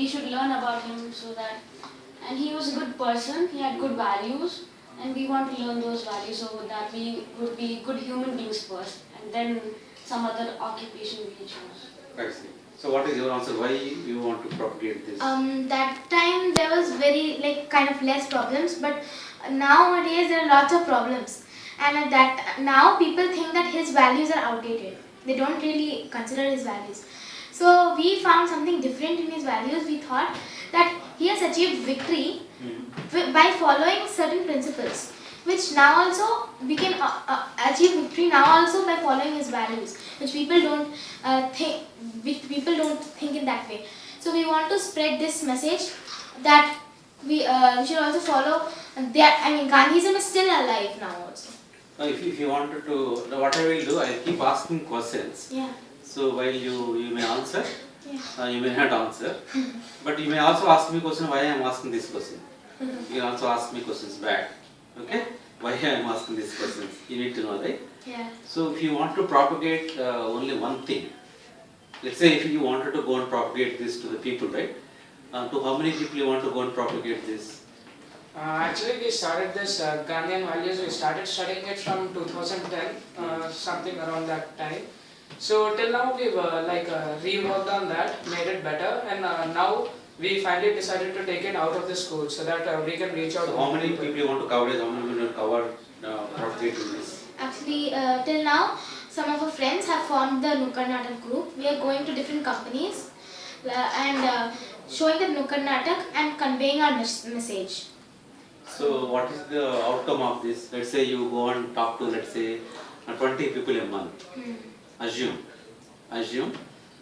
we should learn about him so that, and he was a good person, he had good values, and we want to learn those values so that we would be good human beings first, and then some other occupation we choose. I see. So what is your answer? Why you want to propagate this? That time there was very kind of less problems, but nowadays there are lots of problems, and at that now people think that his values are outdated. They don't really consider his values. So we found something different in his values. We thought that he has achieved victory by following certain principles, which now also we can achieve victory now also by following his values, which people don't think in that way. So we want to spread this message that we should also follow that. I mean, Gandhism is still alive now also. If you wanted to, now what I will do, I'll keep asking questions. Yeah. So while you may answer, Yeah. you may not answer, but you may also ask me question why I am asking this question. You can also ask me questions back. Okay? Why I am asking these questions? You need to know, right? Yeah. So if you want to propagate only one thing, let's say if you wanted to go and propagate this to the people, right? To how many people you want to go and propagate this? Actually, we started this Gandhian values. We started studying it from 2010, something around that time. So till now we've reworked on that, made it better, and now we finally decided to take it out of the school so that we can reach out. So how many people you want to cover? How many people you want to cover propagating this? Actually, till now, some of our friends have formed the Nukkad Natak group. We are going to different companies and showing the Nukkad Natak and conveying our message. So what is the outcome of this? Let's say you go and talk to, let's say, 20 people a month. Assume.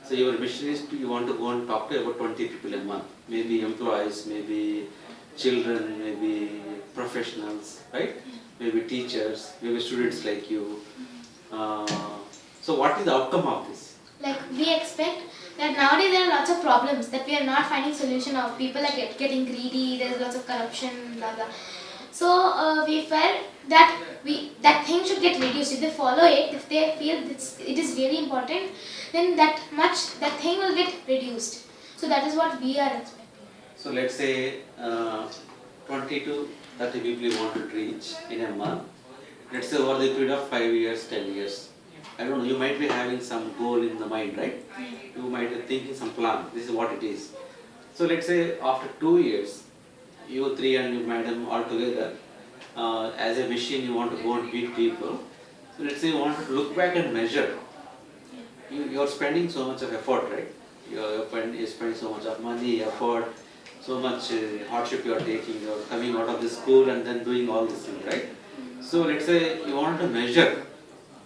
So your mission is you want to go and talk to about 20 people a month. Maybe employees, maybe children, maybe professionals, right? Maybe teachers, maybe students like you. So what is the outcome of this? Like we expect that nowadays there are lots of problems that we are not finding solution of. People are getting greedy. There's lots of corruption, blah blah. So we felt that that thing should get reduced. If they follow it, if they feel it is really important, then that thing will get reduced. So that is what we are expecting. So let's say 20 to 30 people you want to reach in a month. Let's say over the period of 5 years, 10 years. I don't know, you might be having some goal in the mind, right? You might be thinking some plan, this is what it is. So let's say after 2 years, you three and your madam all together, as a machine you want to go and meet people. So let's say you want to look back and measure. You are spending so much of effort, right? You're spending so much of money, effort, so much hardship you are taking. You are coming out of the school and then doing all this thing, right? So let's say you want to measure,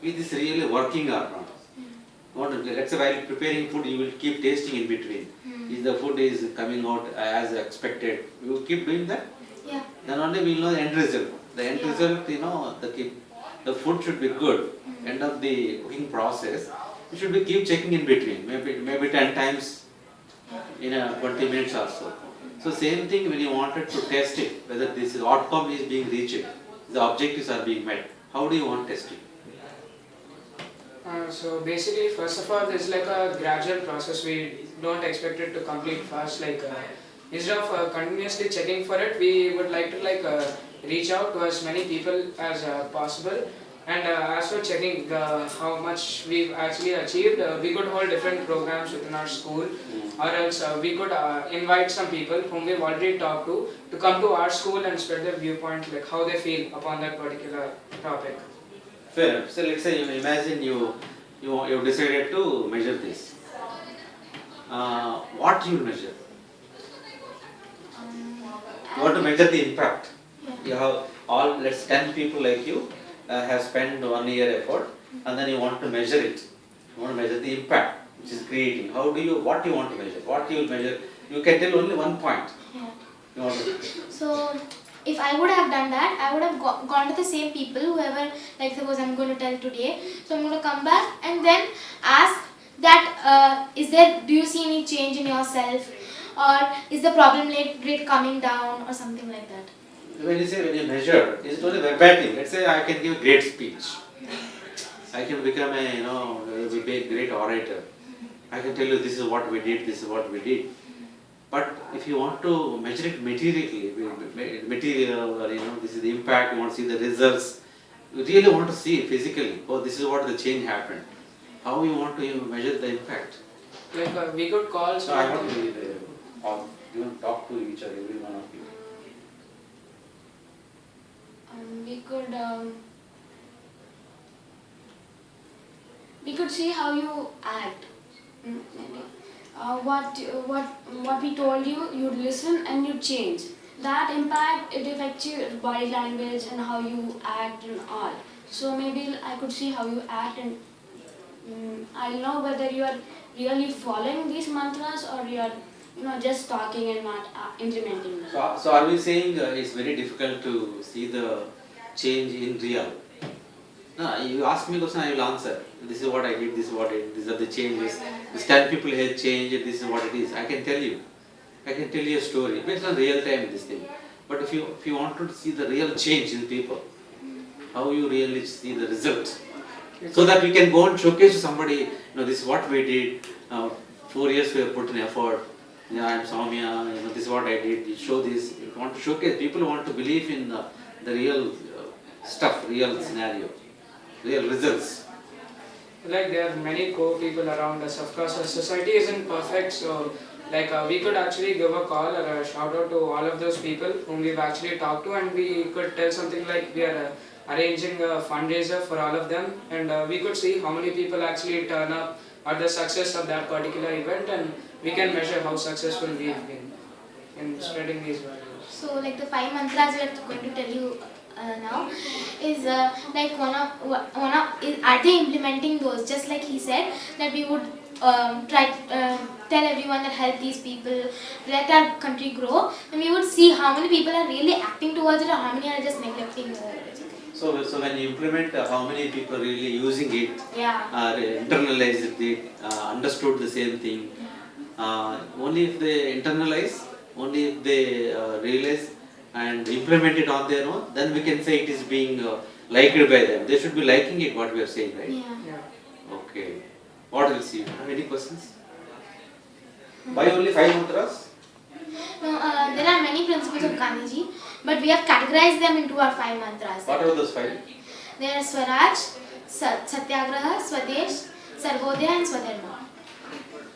is this really working or not? Let's say while preparing food, you will keep tasting in between. If the food is coming out as expected, you keep doing that. Yeah. Then only we will know the end result. The end result, the food should be good. End of the cooking process, you should be keep checking in between. Maybe 10 times in a 20 minutes or so. So same thing when you wanted to test it, whether this outcome is being reached, the objectives are being met. How do you want testing? So basically, first of all, this is like a gradual process. We don't expect it to complete fast. Instead of continuously checking for it, we would like to reach out to as many people as possible. And as for checking how much we've actually achieved, we could hold different programs within our school, or else we could invite some people whom we've already talked to come to our school and spread their viewpoint, like how they feel upon that particular topic. Fair enough. So let's say you imagine you decided to measure this. What you will measure? You want to measure the impact. You have all, let's 10 people like you have spent 1 year effort, and then you want to measure it. You want to measure the impact which is creating. What you want to measure? What you will measure? You can tell only one point. Yeah. You want to. So if I would have done that, I would have gone to the same people, whoever, like suppose I'm going to tell today, so I'm going to come back and then ask that do you see any change in yourself, or is the problem rate coming down, or something like that. When you measure, is it only verbatim? Let's say I can give a great speech. I can become a great orator. I can tell you this is what we did, this is what we did. But if you want to measure it material, or this is the impact, you want to see the results, you really want to see it physically. Oh, this is what the change happened. How you want to measure the impact? Like we could call So I want something. to talk to each other, every one of you. We could see how you act. Maybe. What we told you, you'd listen and you'd change. That impact, it affects your body language and how you act and all. So maybe I could see how you act, and I'll know whether you are really following these mantras or you are just talking and not implementing them. So are we saying it's very difficult to see the change in real? No, you ask me a question, I will answer. This is what I did, this is what I did, these are the changes. These 10 people have changed, this is what it is. I can tell you. I can tell you a story. Based on real time, this thing. But if you want to see the real change in people, how you really see the result? So that we can go and showcase to somebody, this is what we did. 4 years we have put in effort. I am Soumya, this is what I did. You show this. You want to showcase. People want to believe in the real stuff, real scenario, real results. Like there are many core people around us. Of course, our society isn't perfect, so like we could actually give a call or a shout out to all of those people whom we've actually talked to, and we could tell something like we are arranging a fundraiser for all of them, and we could see how many people actually turn up at the success of that particular event, and we can measure how successful we've been in spreading these values. So like the 5 mantras we are going to tell you now is like are they implementing those? Just like he said that we would try tell everyone that help these people, let our country grow, and we would see how many people are really acting towards it or how many are just neglecting it. So when you implement, how many people really using it, Yeah. internalized it, understood the same thing. Only if they internalize, only if they realize and implement it on their own, then we can say it is being liked by them. They should be liking it, what we are saying, right? Yeah. Yeah. Okay. What else you have? Any questions? Why only 5 mantras? No, there are many principles of Gandhiji, but we have categorized them into our 5 mantras. What are those 5? There are Swaraj, Satyagraha, Swadesh, Sarvodaya and Swadharma.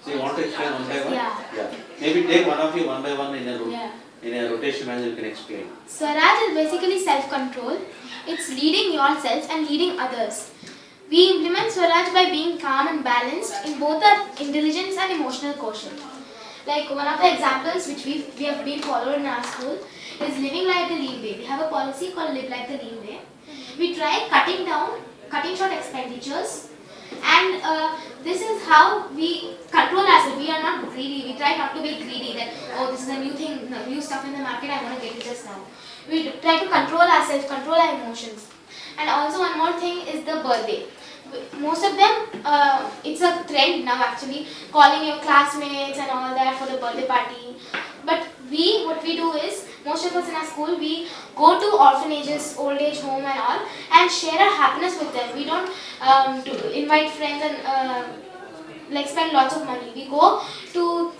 So you want to explain one by one? Yeah. Maybe take one of you one by one in a Yeah. rotation manner, you can explain. Swaraj is basically self-control. It's leading yourself and leading others. We implement Swaraj by being calm and balanced in both our intelligence and emotional quotient. Like one of the examples which we have been followed in our school is living like the lean way. We have a policy called live like the lean way. We try cutting short expenditures, and this is how we control ourselves. We are not greedy. We try not to be greedy that, oh, this is a new thing, new stuff in the market, I want to get it just now. We try to control ourselves, control our emotions. And also one more thing is the birthday. Most of them, it's a trend now actually, calling your classmates and all that for the birthday party. But what we do is, most of us in our school, we go to orphanages, old age home and all, and share our happiness with them. We don't invite friends and like spend lots of money. We go to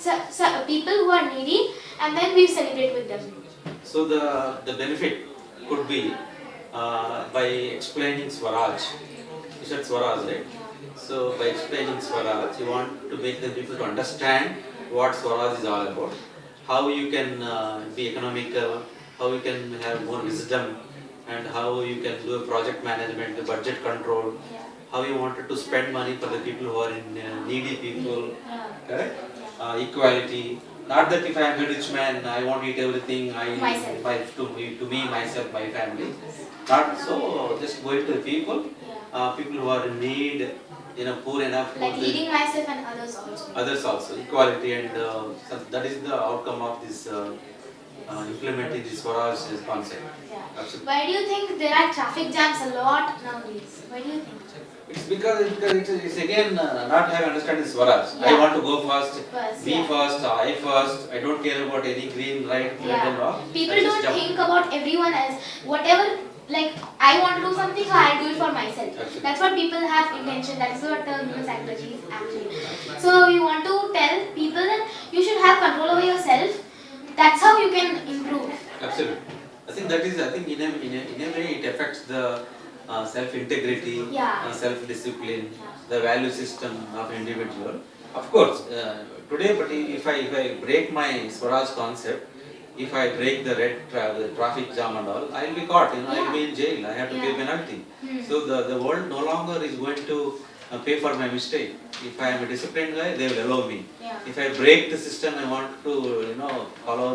people who are needy, and then we celebrate with them. So the benefit could be by explaining Swaraj. You said Swaraj, right? So by explaining Swaraj, you want to make the people to understand what Swaraj is all about, how you can be economical, how you can have more wisdom, and how you can do a project management, the budget control, how you wanted to spend money for the people who are in needy people, correct? Equality. Not that if I am a rich man, I want to eat everything, Myself. to me, myself, my family. Not so, just going to the people, people who are in need, poor enough. Like leading myself and others also. Others also, equality, and so that is the outcome of this implementing this Swaraj concept. Yeah. Absolutely. Why do you think there are traffic jams a lot nowadays? Why do you think? It's because it's again not having understanding Swaraj. I Yeah. want to go first, First, me yeah. first, I first. I don't care about any green, right, red and all. People I just don't jump. think about everyone else. Whatever, like I want to do something, so I do it for myself. Absolutely. That's what people have intention. That's what human psychology is actually. So we want to tell people that you should have control over yourself Absolutely. I think that is, I think in a way it affects the self-integrity, Yeah. self-discipline, the value system of individual. Of course, today, but if I break my Swaraj concept, if I break the the traffic jam and all, I'll be caught, I'll be in jail, I have to pay Yeah. penalty. Hmm. So the world no longer is going to pay for my mistake. If I am a disciplined guy, they will allow me. Yeah. If I break the system, I want to, follow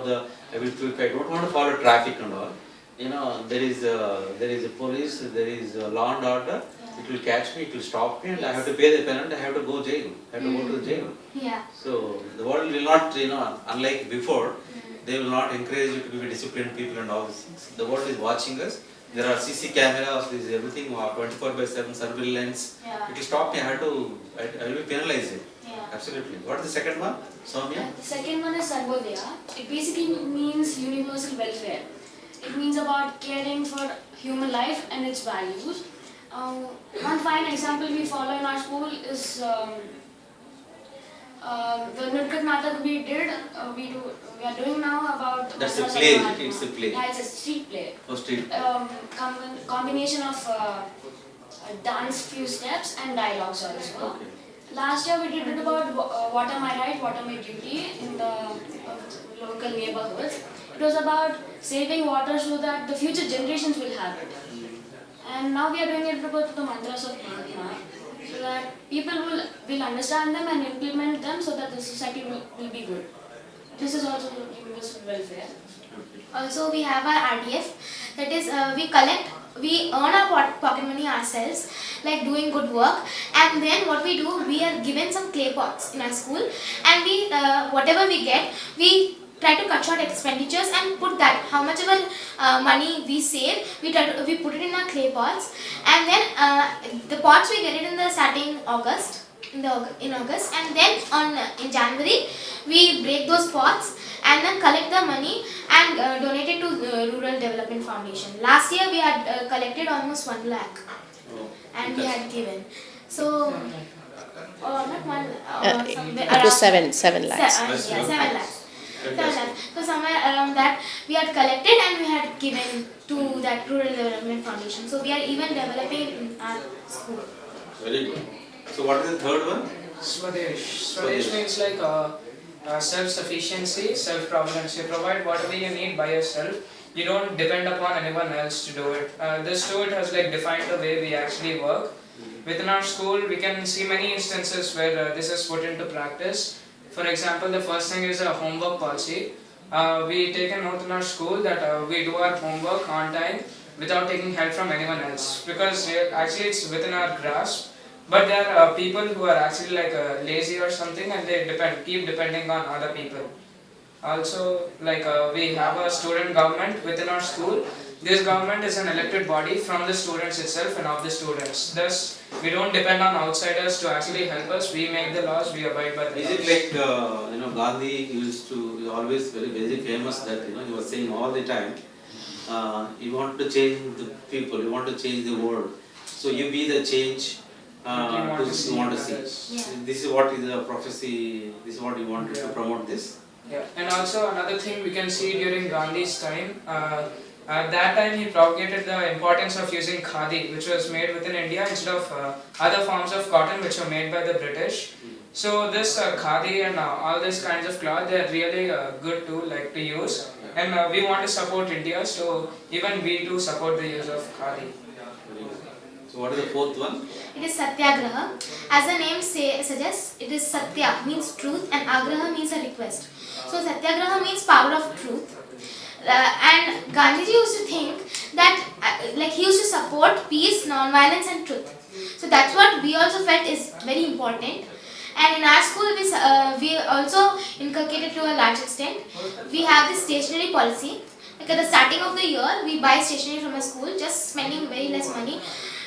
if I don't want to follow traffic and all, there is a police, there is a law and order, it will catch me, it will stop me, and I have to pay the penalty, I have to go jail, I have to go to the jail. Yeah. So the world will not, unlike before, they will not encourage you to be disciplined people and all these things. The world is watching us. There are CC cameras, there is everything, 24/7 surveillance. Yeah. It will stop me, I will be penalized. Yeah. Absolutely. What is the second one? Soumya? The second one is Sarvodaya. It basically means universal welfare. It means about caring for human life and its values. One fine example we follow in our school is the Nutkat Natak we did. We are doing now about. That's a Madrasa play, Mahatma. it's a play. Yeah, it's a street play. Hosted. Combination of dance, few steps, and dialogues also. Okay. Last year we did it about what are my right, what are my duty in the local neighborhoods. It was about saving water so that the future generations will have it. And now we are doing it about the mantras of Mahatma, so that people will understand them and implement them so that the society will be good. This is also universal welfare. Also, we have our RDF. That is, we earn our pocket money ourselves, like doing good work. And then what we do, we are given some clay pots in our school, and we whatever we get, we try to cut short expenditures and put that how much ever money we save, we put it in our clay pots, and then the pots we get it in the starting August. In August, and then in January we break those pots and then collect the money and donate it to Rural Development Foundation. Last year we had collected almost 1 lakh Oh, and we had given. So not one. It was 7 lakhs. Yeah, 7 lakhs. 7 Fantastic. lakhs. So somewhere around that we had collected and we had given to that Rural Development Foundation. So we are even developing in our school. Very good. So what is the third one? Swadesh. Swadesh means like self-sufficiency, self-providence. You provide whatever you need by yourself. You don't depend upon anyone else to do it. This tool has like defined the way we actually work. Within our school, we can see many instances where this is put into practice. For example, the first thing is a homework policy. We take a note in our school that we do our homework on time without taking help from anyone else, because actually it's within our grasp. But there are people who are actually like lazy or something, and they keep depending on other people. Also, like we have a student government within our school. This government is an elected body from the students itself and of the students. Thus, we don't depend on outsiders to actually help us. We make the laws, we abide by the Is laws. it like, Gandhi used to, always very famous that, he was saying all the time, you want to change the people, you want to change the world. So you be the change you want to see. Yeah. This is what is the prophecy, this is what you wanted to promote this. Yeah. And also another thing we can see during Gandhi's time, at that time he propagated the importance of using khadi, which was made within India instead of other forms of cotton which were made by the British. So this khadi and all these kinds of cloth, they are really good to like to use, and we want to support India, so even we do support the use of khadi. So what is the fourth one? It is Satyagraha. As the name suggests, it is Satya means truth and Agraha means a request. So Satyagraha means power of truth. And Gandhiji used to think that he used to support peace, non-violence and truth. So that's what we also felt is very important. And in our school, we also inculcated to a large extent. We have this stationery policy. Like at the starting of the year, we buy stationery from a school, just spending very less money,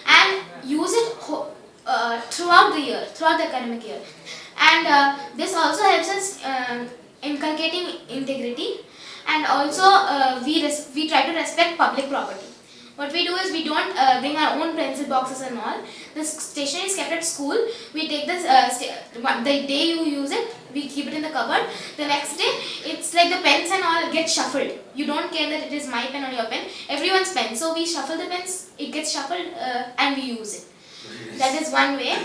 and use it throughout the year, throughout the academic year. And this also helps us inculcating integrity, and also we try to respect public property. What we do is we don't bring our own pencil boxes and all. The stationery is kept at school. We take this, the day you use it, we keep it in the cupboard. The next day, it's like the pens and all gets shuffled. You don't care that it is my pen or your pen, everyone's pen. So we shuffle the pens, it gets shuffled and we use it. That is one way.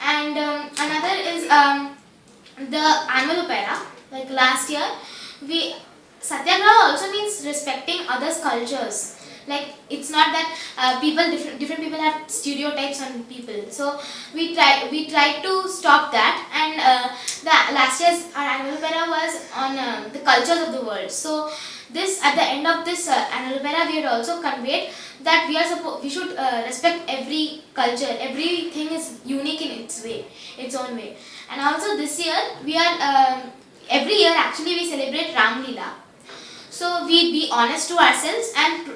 And another is the annual opera. Like last year, Satyagraha also means respecting others' cultures. Like it's not that different people have stereotypes on people. So we try to stop that. And the last year's our annual opera was on the cultures of the world. So this at the end of this annual opera, we had also conveyed that we should respect every culture. Everything is unique in its own way. And also this year we are every year actually we celebrate Ram Leela. So we be honest to ourselves and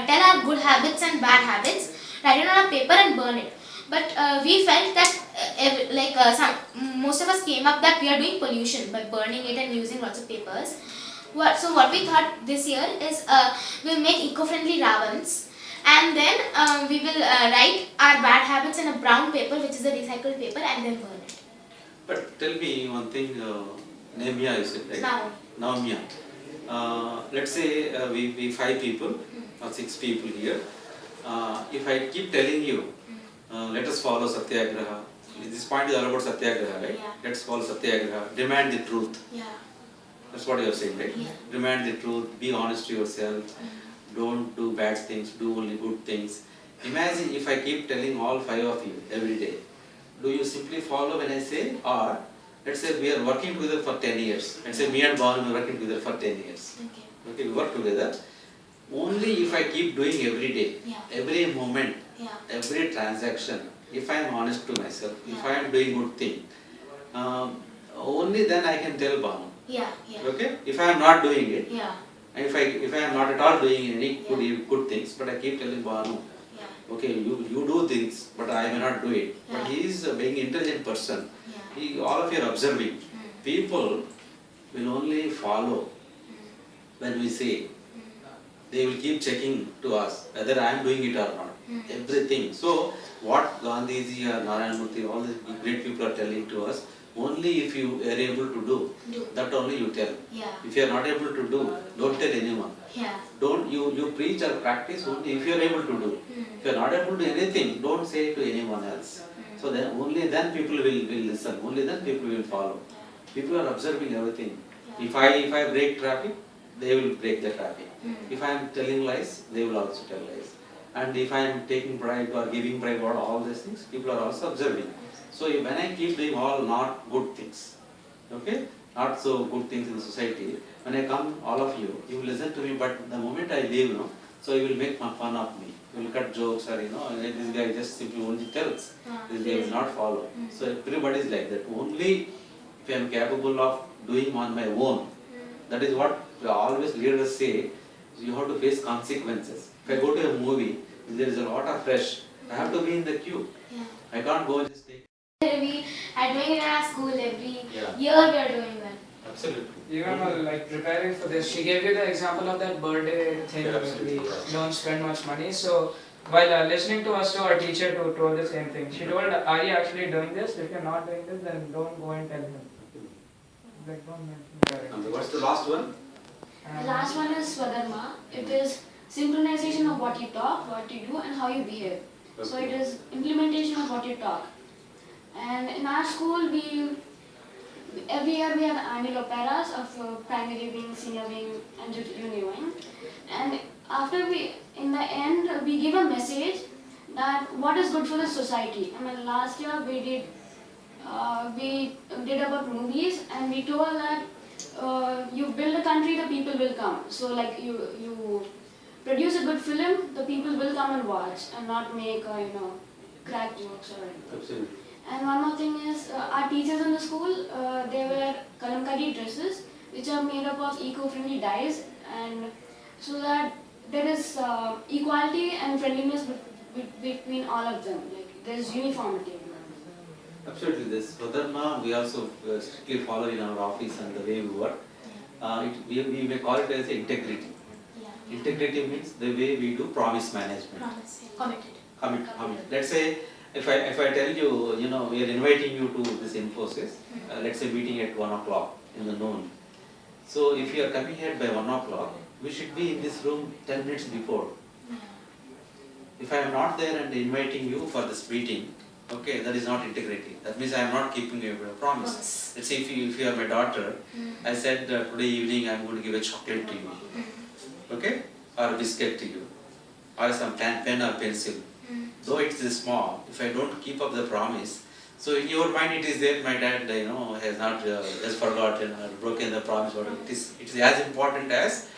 tell our good habits and bad habits, write it on a paper and burn it. But we felt that most of us came up that we are doing pollution by burning it and using lots of papers. So what we thought this year is we'll make eco-friendly Ravans, and then we will write our bad habits in a brown paper, which is a recycled paper, and then burn it. But tell me one thing, Nemia you said, right? Naumya. Let's say we 5 people or 6 people here. If I keep telling you, let us follow Satyagraha. This point is all about Satyagraha, right? Yeah. Let's follow Satyagraha. Demand the truth. Yeah. That's what you are saying, right? Yeah. Demand the truth. Be honest to yourself. Don't do bad things. Do only good things. Imagine if I keep telling all 5 of you every day. Do you simply follow when I say, or let's say we are working together for 10 years. Let's say me and Bhavani are working together for 10 years. Okay, we work together. Only if I keep doing every day, every moment, every transaction, if I am honest to myself, if I am doing good thing, only then I can tell Bhavani. Okay? If I am not doing it, if I am not at all doing any good things, but I keep telling Bhavani, okay, you do things, but I may not do it. But he is being intelligent person. All of you are observing. People will only follow when we say. They will keep checking to us whether I am doing it or not. Everything. So what Gandhiji or Narayana Murthy, all these great people are telling to us, only if you are able to do, that only you tell. If you are not able to do, don't tell anyone. Don't you preach or practice only if you are able to do. If you are not able to do anything, don't say it to anyone else. So then only then people will listen. Only then people will follow. People are observing everything. If I break traffic, they will break the traffic. If I am telling lies, they will also tell lies. And if I am taking bribe or giving bribe or all these things, people are also observing. So when I keep doing all not good things, okay, not so good things in the society, when I come, all of you, you will listen to me. But the moment I leave, so you will make fun of me. You will cut jokes or this guy just simply only tells. This guy will not follow. So everybody is like that. Only if I am capable of doing on my own, that is what always leaders say. You have to face consequences. If I go to a movie, there is a lot of rush. I have to be in the queue. I can't go and just take. We are doing it in our school every year. We are doing that. Absolutely. Even like preparing for this, she gave you the example of that birthday thing where we don't spend much money. So while listening to us, to our teacher told the same thing. She told, are you actually doing this? If you're not doing this, then don't go and tell him. Like, don't mention And what's the last one? The last one is Swadharma. It is synchronization of what you talk, what you do, and how you behave. So it is implementation of what you talk. And in our school, every year we have annual operas of primary wing, senior wing, and junior wing. And in the end, we give a message that what is good for the society. I mean, last year we did about movies, and we told that you build a country, the people will come. So like you produce a good film, the people will come and watch, and not make crack jokes or anything. Absolutely. And one more thing is, our teachers in the school, they wear kalamkari dresses, which are made up of eco-friendly dyes, and so that there is equality and friendliness between all of them. Like there is uniformity. Absolutely. This Swadharma we also strictly follow in our office and the way we work. We may call it as integrity. Integrity means the way we do promise management. Committed. Let's say if I tell you, we are inviting you to this Infosys, let's say meeting at 1 o'clock in the noon. So if you are coming here by 1 o'clock, we should be in this room 10 minutes before. If I am not there and inviting you for this meeting, okay, that is not integrity. That means I am not keeping a promise. Let's say if you are my daughter, I said today evening I am going to give a chocolate to you, okay, or a biscuit to you, or some pen or pencil. Though it is small, if I don't keep up the promise, so in your mind it is there, my dad, has not, has forgotten or broken the promise. Or it is as important as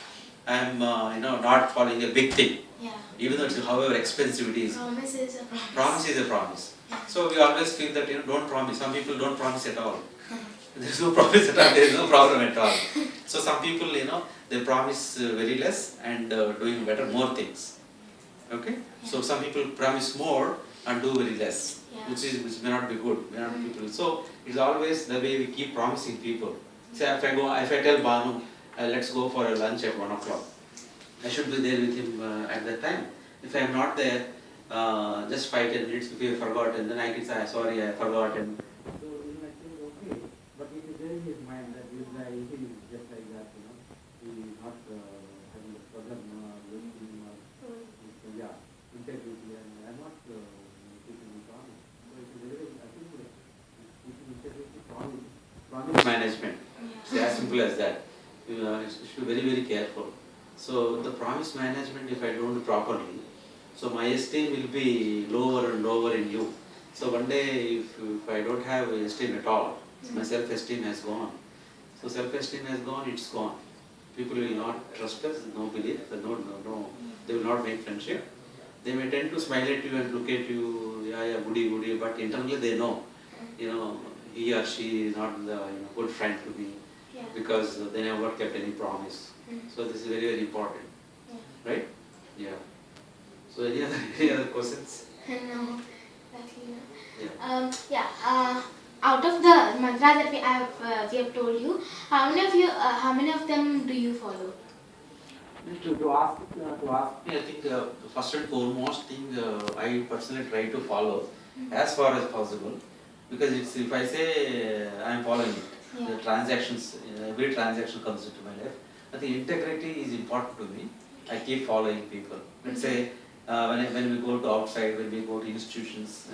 I am, not following a big thing. Yeah. Even though it's however expensive it is. Promise is a promise. Promise is a promise. So we always feel that, don't promise. Some people don't promise at all. There is no promise at all. There is no problem at all. So some people, they promise very less and doing more things. Okay? So some people promise more and do very less, Yeah. which may not be good. May not be good. So it's always the way we keep promising people. Say if I tell Banu, let's go for a lunch at 1 o'clock. I should be there with him at that time. If I am not there, just 5-10 minutes if you have forgotten, then I can say, sorry, I have forgotten. So I think okay, but it is there in his mind that this guy is just like that, he is not having a problem, integrity, and I am not keeping the promise. So it is very, I think, keeping integrity, promise management. It's as simple as that. You should be very, very careful. So the promise management, if I don't do properly, so my esteem will be lower and lower in you. So one day, if I don't have esteem at all, my self-esteem has gone. So self-esteem has gone, it's gone. People will not trust us, no belief, no, they will not make friendship. They may tend to smile at you and look at you, yeah, goody, but internally they know, he or she is not the good friend to me. Yeah. Because they never kept any promise. So this is very, very important. Yeah. Right? Yeah. So any other questions? No, exactly. Yeah. Out of the mantras that we have told you, how many of them do you follow? To ask me, I think first and foremost thing I personally try to follow as far as possible, because if I say I am following it, the transactions, every transaction comes into my life. I think integrity is important to me. I keep following people. Let's say when we go to outside, when we go to institutions,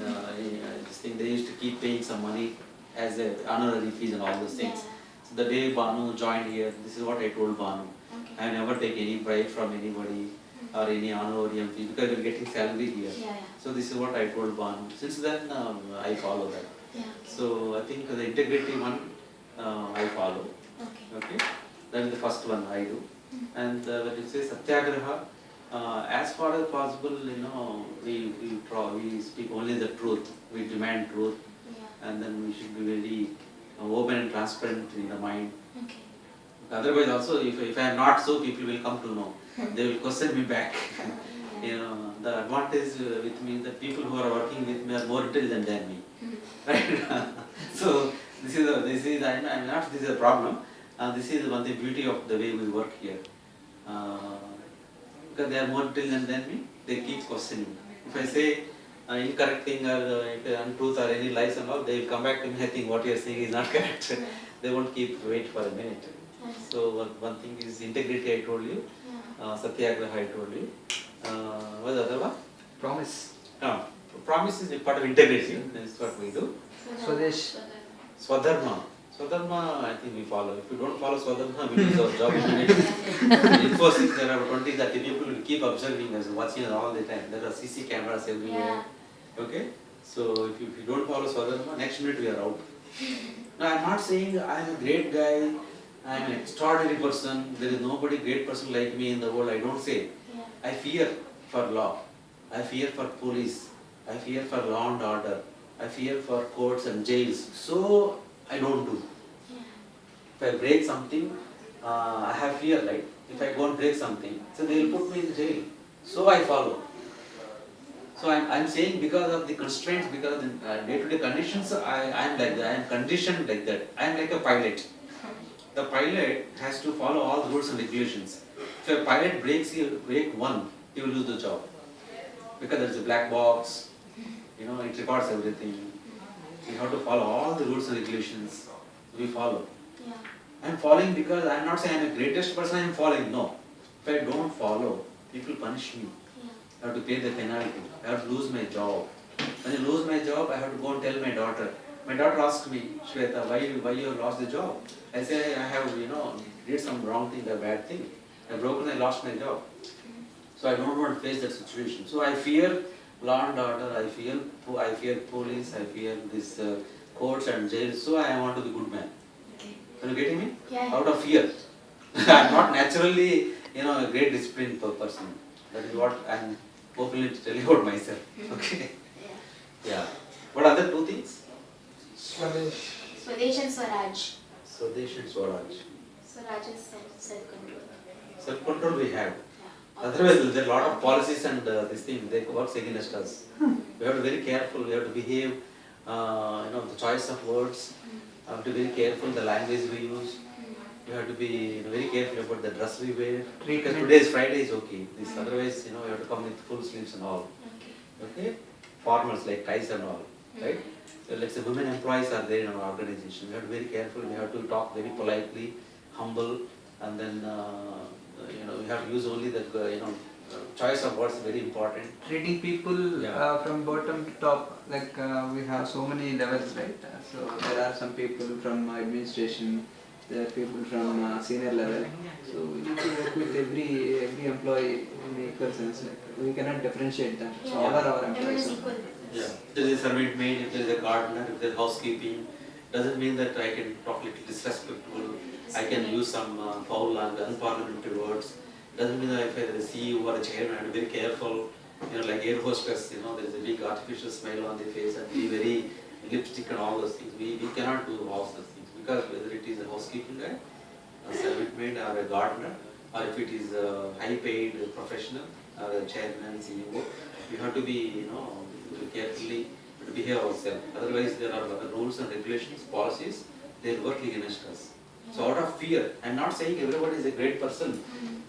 this thing, they used to keep paying some money as a honorary fees and all those things. So the day Banu joined here, this is what I told Banu. I never take any bribe from anybody or any honorarium fee because we're getting salary here. So this is what I told Banu. Since then I follow that. So I think the integrity one I follow. Okay. That is the first one I do. And when you say satyagraha, as far as possible, we speak only the truth. We demand truth, and then we should be very open and transparent in the mind. Otherwise, also, if I am not so, people will come to know. They will question me back. The advantage with me is that people who are working with me are more intelligent than me. Right? So this is a problem. This is one of the beauty of the way we work here. Because they are more intelligent than me, they keep questioning. If I say incorrect thing or untruth or any lies and all, they will come back to me. I think what you are saying is not correct. They won't wait for a minute. So one thing is integrity, I told you. Satyagraha, I told you. What is the other one? Promise. Promise is a part of integrity. That's what we do. Swadesh. Swadharma. Swadharma, I think we follow. If you don't follow Swadharma, we lose our job immediately. In Infosys, there are 20-30 people who keep observing us, watching us all the time. There are CC cameras everywhere. Okay? So if you don't follow Swadharma, next minute we are out. Now I am not saying I am a great guy, I am an extraordinary person, there is nobody great person like me in the world, I don't say. I fear for law, I fear for police, I fear for law and order, I fear for courts and jails, so I don't do. If I break something, I have fear, right? If I go and break something, so they will put me in jail, so I follow. So I am saying because of the constraints, because of the day-to-day conditions, I am like that, I am conditioned like that. I am like a pilot. The pilot has to follow all the rules and regulations. If a pilot break one, he will lose the job. Because there is a black box, it records everything. We have to follow all the rules and regulations. We follow. I'm following because I'm not saying I'm the greatest person, I'm following. No. If I don't follow, people punish me. I have to pay the penalty. I have to lose my job. When I lose my job, I have to go and tell my daughter. My daughter asks me, Shweta, why you have lost the job? I say, I have, did some wrong thing, a bad thing. I broken, I lost my job. So I don't want to face that situation. So I fear law and order, I fear police, I fear this courts and jails. So I want to be good man. Are you getting me? Yeah. Out of fear. I'm not naturally, a great disciplined person. That is what I'm openly telling about myself. Okay. Yeah. What are the two things? Swadesh and Swaraj. Swadesh and Swaraj. Swaraj is self-control. Self-control we have. Otherwise, there are a lot of policies and this thing, they work against us. We have to be very careful, we have to behave, the choice of words, we have to be very careful, the language we use. We have to be very careful about the dress we wear. Because today's Friday is okay. This otherwise, we have to come with full sleeves and all. Okay? Formals like ties and all. Right? So let's say women employees are there in our organization. We have to be very careful. We have to talk very politely, humble, and then we have to use only the choice of words is very important. Treating people Yeah. from bottom to top, like we have so many levels, right? So there are some people from administration, there are people from senior level. So we need to work with every employee in equal sense. Like we cannot differentiate them. So all are our Everyone employees. is equal. Yeah. If there is a servant maid, if there is a gardener, if there is housekeeping, doesn't mean that I can talk little disrespectful. I can use some foul language, unparliamentary words. Doesn't mean that if there is a CEO or a chairman, I have to be very careful. Like air hostess, there is a big artificial smile on the face and be very lipstick and all those things. We cannot do all those things because whether it is a housekeeping guy, a servant maid or a gardener, or if it is a high paid professional or a chairman, CEO, we have to be, carefully to behave ourselves. Otherwise there are rules and regulations, policies, they are working against us. So out of fear, I am not saying everybody is a great person.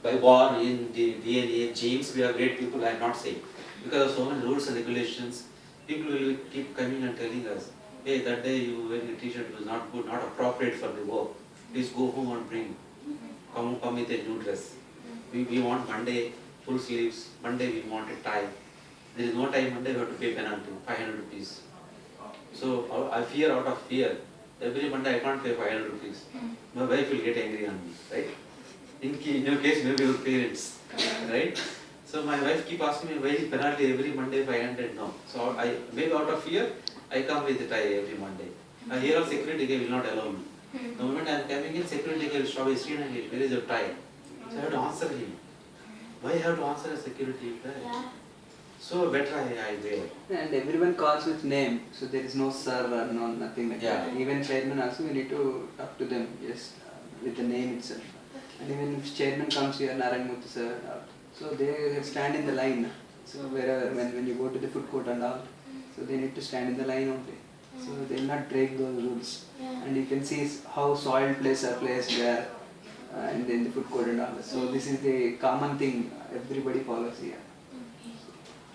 By born in the DNA, genes, we are great people, I am not saying. Because of so many rules and regulations, people will keep coming and telling us, hey, that day you wearing a t-shirt was not good, not appropriate for the work. Please go home and come with a new dress. We want Monday full sleeves, Monday we want a tie. There is no tie Monday, we have to pay penalty, 500 rupees. So I fear out of fear. Every Monday I can't pay 500 rupees. My wife will get angry on me, right? In your case, maybe your parents, right? So my wife keep asking me, why is penalty every Monday 500? No. So maybe out of fear, I come with a tie every Monday. Here our security guy will not allow me. The moment I am coming in, security guy will stop his screen and where is your tie? So I have to answer him. Why I have to answer a security guy? So better I wear. And everyone calls with name, so there is no sir or no nothing like that. Even chairman also, we need to talk to them just with the name itself. And even if chairman comes here, Narayan Muthu sir, so they stand in the line. So wherever when you go to the food court and all, so they need to stand in the line only. So they will not break those rules. And you can see how soiled places are placed there in the food court and all. So this is the common thing everybody follows here.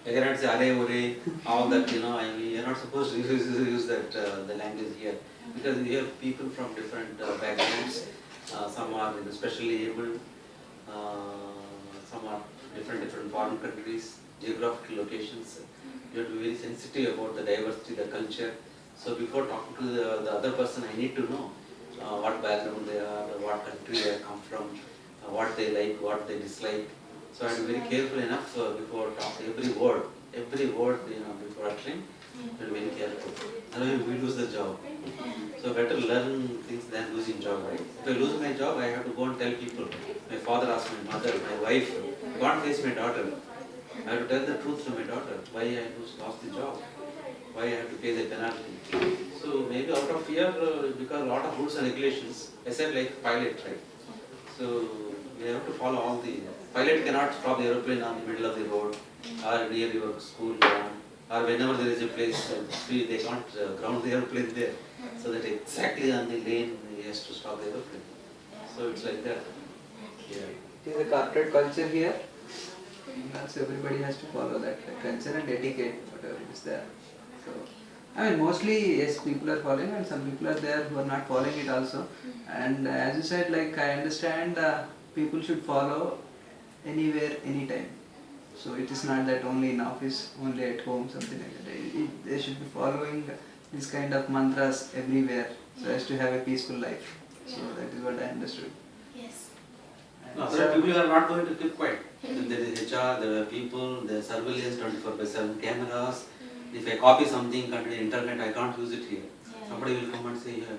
I cannot say are ore, all that, we are not supposed to use that the language here because we have people from different backgrounds. Some are specially able, some are different foreign countries, geographical locations. You have to be very sensitive about the diversity, the culture. So before talking to the other person, I need to know what background they are, what country they come from, what they like, what they dislike. So I have to be very careful enough before talking. Every word, before uttering, I have to be very careful. Otherwise we lose the job. So better learn things than losing job, right? If I lose my job, I have to go and tell people. My father asked my mother, my wife, I can't face my daughter. I have to tell the truth to my daughter, why I lost the job, why I have to pay the penalty. So maybe out of fear, because a lot of rules and regulations, I said like pilot, right? So we have to follow all the, pilot cannot stop the aeroplane on the middle of the road or near your school ground or whenever there is a place free, they can't ground the aeroplane there. So that exactly on the lane he has to stop the aeroplane. So it's like that. Yeah. It is a corporate culture here. So everybody has to follow that culture and etiquette, whatever is there. So I mean, mostly yes, people are following, and some people are there who are not following it also. And as you said, like I understand, people should follow anywhere, anytime. So it is not that only in office, only at home, something like that. They should be following this kind of mantras everywhere, so as to have a peaceful life. So that is what I understood. Yes. No, other people are not going to keep quiet. If there is HR, there are people, there is surveillance 24/7 cameras. If I copy something on the internet, I can't use it here. Yeah. Somebody will come and say, here,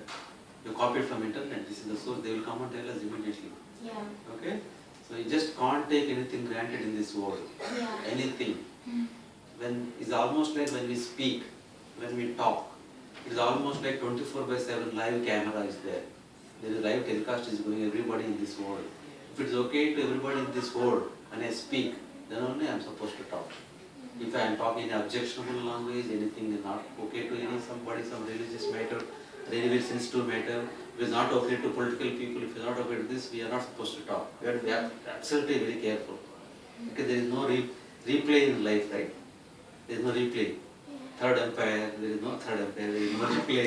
you copied from internet, this is the source, they will come and tell us immediately. Yeah. Okay? So you just can't take anything granted in this world. Yeah. Anything. When it's almost like when we speak, when we talk, it is almost like 24/7 live camera is there. There is live telecast is going everybody in this world. If it's okay to everybody in this world when I speak, then only I am supposed to talk. If I am talking in objectionable language, anything is not okay to somebody, some religious matter, very very sensitive matter, if it is not okay to political people, if it is not okay to this, we are not supposed to talk. We have to be absolutely very careful. Because there is no replay in life, right? There is no replay. Third empire, there is no third empire, there is no replay.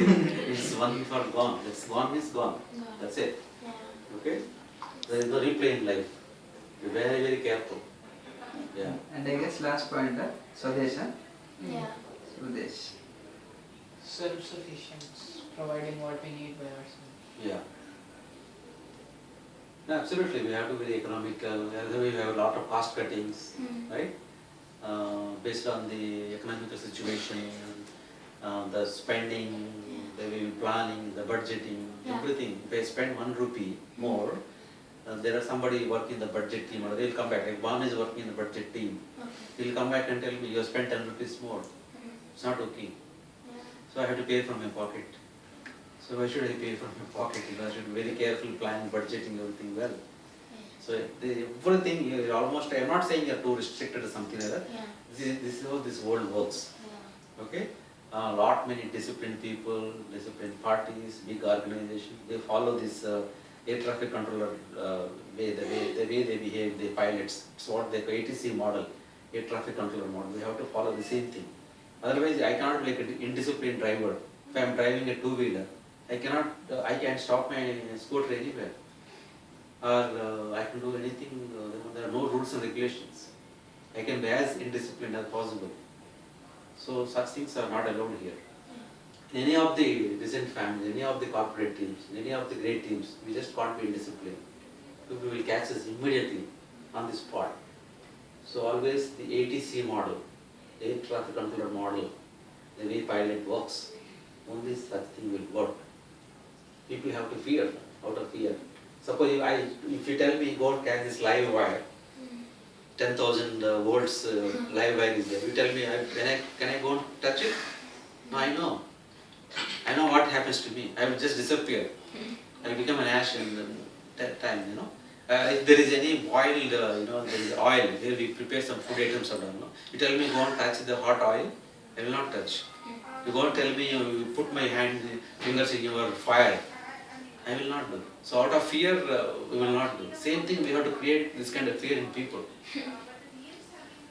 It's one for gone. That's gone is gone. That's it. Yeah. Okay? There is no replay in life. Be very, very careful. Yeah. And I guess last point, Swadesh, huh? Yeah. Swadesh. Self-sufficiency, providing what we need by ourselves. Yeah. No, absolutely, we have to be economical. We have a lot of cost cuttings, right? Based on the economical situation, the spending, the planning, the budgeting, Yeah. everything. If I spend 1 rupee more, there are somebody working in the budget team, or they'll come back. Like one is working in the budget team, Okay. he'll come back and tell me you have spent 10 rupees more. It's not okay. So I have to pay from my pocket. So why should I pay from my pocket? I should be very careful, plan, budgeting everything well. So everything, you're almost, I'm not saying you're too restricted or something like that. Yeah. This is how this world works. Yeah. Okay? Lot many disciplined people, disciplined parties, big organizations, they follow this air traffic controller way, the way they behave, the pilots. It's what the ATC model, air traffic controller model. We have to follow the same thing. Otherwise, I cannot be like an indisciplined driver. If I am driving a two-wheeler, I can't stop my scooter anywhere. Or I can do anything, there are no rules and regulations. I can be as indisciplined as possible. So such things are not allowed here. In any of the decent families, any of the corporate teams, in any of the great teams, we just can't be indisciplined. People will catch us immediately on the spot. So always the ATC model, air traffic controller model, the way pilot works, only such thing will work. People have to fear, out of fear. Suppose if you tell me go and catch this live wire, 10,000 volts live wire is there. You tell me, can I go and touch it? No, I know. I know what happens to me. I will just disappear. I will become an ash in that time, you know. If there is any boiled, there is oil, where we prepare some food items or something, you tell me go and touch the hot oil, I will not touch. You go and tell me you put my fingers in your fire, I will not do. So out of fear, we will not do. Same thing, we have to create this kind of fear in people.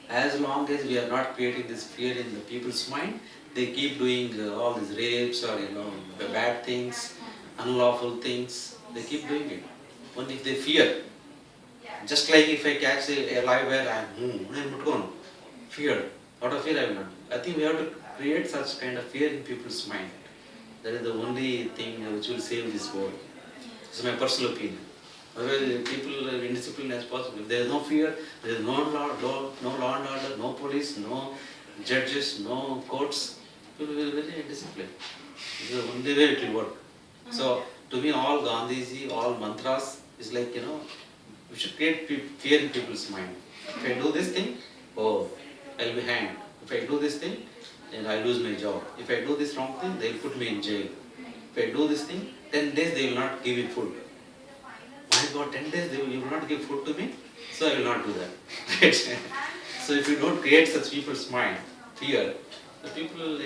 As long as we are not creating this fear in the people's mind, they keep doing all these rapes or the bad things, unlawful things. They keep doing it. Only if they fear. Just like if I catch a live wire, I'm not going. Fear. Out of fear, I will not. I think we have to create such kind of fear in people's mind. That is the only thing which will save this world. This is my personal opinion. Otherwise, people are indisciplined as possible. If there is no fear, there is no law and order, no police, no judges, no courts, people will be very indisciplined. This is the only way it will work. So, to me, all Gandhiji, all mantras is like, we should create fear in people's mind. If I do this thing, I'll be hanged. If I do this thing, then I lose my job. If I do this wrong thing, they'll put me in jail. If I do this thing, 10 days they will not give me food. My God, 10 days you will not give food to me, so I will not do that. So if you don't create such people's mind, fear, the people